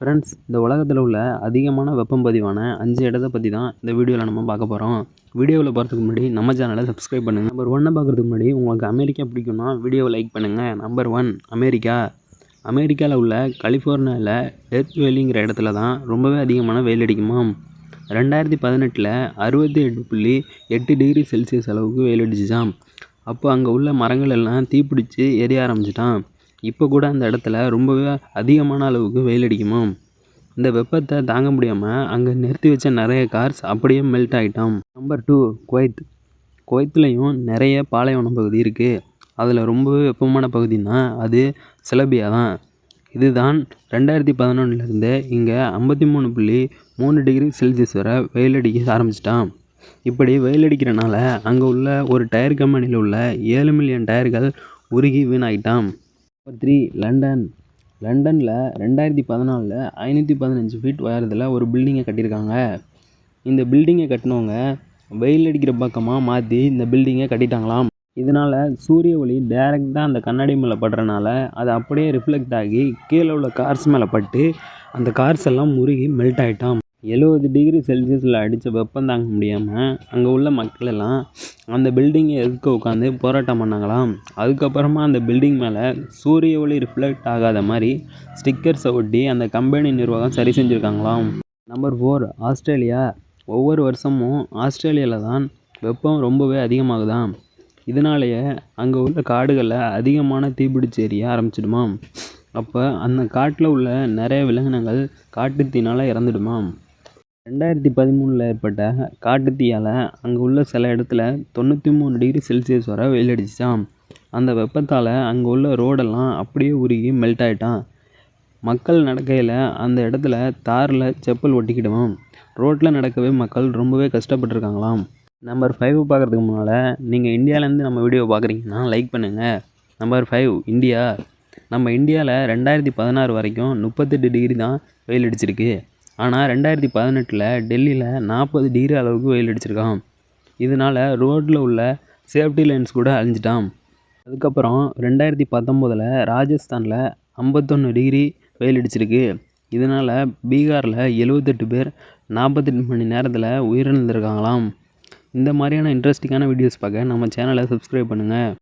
Friends, இந்த உலகத்தில் உள்ள அதிகமான வெப்பம் பதிவான 5 இடத்த பற்றி தான் இந்த வீடியோவில் நம்ம பார்க்க போகிறோம். வீடியோவில் போகிறதுக்கு முன்னாடி நம்ம சேனலை சப்ஸ்கிரைப் பண்ணுங்கள். நம்பர் 1 பார்க்குறதுக்கு முன்னாடி உங்களுக்கு அமெரிக்கா பிடிக்கும்னா வீடியோவை லைக் பண்ணுங்கள். Number 1 America. அமெரிக்காவில் உள்ள கலிஃபோர்னியாவில் டெத் வேலிங்கிற இடத்துல தான் ரொம்பவே அதிகமான வெயில் அடிக்குமாம். 2018 68.8 டிகிரி செல்சியஸ் அளவுக்கு வெயில் அடிச்சிச்சாம். அப்போ அங்கே உள்ள மரங்கள் எல்லாம் தீப்பிடிச்சு எரிய ஆரம்பிச்சிட்டான். இப்போ கூட அந்த இடத்துல ரொம்பவே அதிகமான அளவுக்கு வெயில் அடிக்குமாம். இந்த வெப்பத்தை தாங்க முடியாமல் அங்கே நிறுத்தி வச்ச நிறைய கார்ஸ் அப்படியே மெல்ட் ஆகிட்டாம். Number 2 Kuwait. குவைத்லேயும் நிறைய பாலைவன பகுதி இருக்குது. அதில் ரொம்பவே வெப்பமான பகுதின்னா அது செலபியா தான். இதுதான் 2011 இங்கே 53.3 டிகிரி செல்சியஸ் வரை வெயில் அடிக்க ஆரம்பிச்சிட்டான். இப்படி வெயில் அடிக்கிறனால அங்கே உள்ள ஒரு டயர் கம்பெனியில் உள்ள 7 மில்லியன் டயர்கள் உருகி வீணாகிட்டான். Number 3 London. லண்டனில் 2014 515 ஃபீட் உயரத்தில் ஒரு பில்டிங்கை கட்டியிருக்காங்க. இந்த பில்டிங்கை கட்டினவங்க வெயில் அடிக்கிற பக்கமாக மாற்றி இந்த பில்டிங்கை கட்டிட்டாங்களாம். இதனால் சூரிய ஒளி டைரெக்டாக அந்த கண்ணாடி மேலே படுறனால அது அப்படியே ரிஃப்ளெக்ட் ஆகி கீழே உள்ள கார்ஸ் மேலே பட்டு அந்த கார்ஸ் எல்லாம் உருகி மெல்ட் ஆகிட்டான். 70 டிகிரி செல்சியஸில் அடித்த வெப்பம் தாங்க முடியாமல் அங்கே உள்ள மக்கள் எல்லாம் அந்த பில்டிங்கை எதிர்க்க உட்காந்து போராட்டம் பண்ணாங்களாம். அதுக்கப்புறமா அந்த பில்டிங் மேலே சூரிய ஒளி ரிஃப்ளெக்ட் ஆகாத மாதிரி ஸ்டிக்கர்ஸை ஒட்டி அந்த கம்பெனி நிர்வாகம் சரி செஞ்சுருக்காங்களாம். Number 4 Australia. ஒவ்வொரு வருஷமும் ஆஸ்திரேலியாவில் தான் வெப்பம் ரொம்பவே அதிகமாகுதாம். இதனாலேயே அங்கே உள்ள காடுகளில் அதிகமான தீப்பிடிச்சு எரிய ஆரம்பிச்சிடுமாம். அப்போ அந்த காட்டில் உள்ள நிறைய விலங்கினங்கள் காட்டுத்தீனால் இறந்துடுமாம். 2013 ஏற்பட்ட காட்டுத்தீயால் அங்கே உள்ள சில இடத்துல 93 டிகிரி செல்சியஸ் வரை வெயில் அடிச்சிச்சாம். அந்த வெப்பத்தால் அங்கே உள்ள ரோடெல்லாம் அப்படியே உருகி மெல்ட் ஆகிட்டான். மக்கள் நடக்கையில் அந்த இடத்துல தாரில் செப்பல் ஒட்டிக்கிடுவோம். ரோட்டில் நடக்கவே மக்கள் ரொம்பவே கஷ்டப்பட்டுருக்காங்களாம். நம்பர் 5 பார்க்குறதுக்கு முன்னால் நீங்கள் இந்தியாவிலேருந்து நம்ம வீடியோ பார்க்குறீங்கன்னா லைக் பண்ணுங்கள். Number 5 India. நம்ம இந்தியாவில் 2016 வரைக்கும் 38 டிகிரி தான் வெயில் அடிச்சிருக்கு. ஆனால் 2018 டெல்லியில் 40 டிகிரி அளவுக்கு வெயில் அடிச்சிருக்கான். இதனால் ரோட்டில் உள்ள சேஃப்டி லைன்ஸ் கூட அழிஞ்சிட்டான். அதுக்கப்புறம் 2019 ராஜஸ்தானில் 51 டிகிரி வெயில் அடிச்சிருக்கு. இதனால் பீகாரில் 78 பேர் 48 மணி நேரத்தில் உயிரிழந்திருக்காங்களாம். இந்த மாதிரியான இன்ட்ரெஸ்டிங்கான வீடியோஸ் பார்க்க நம்ம சேனலை சப்ஸ்கிரைப் பண்ணுங்கள்.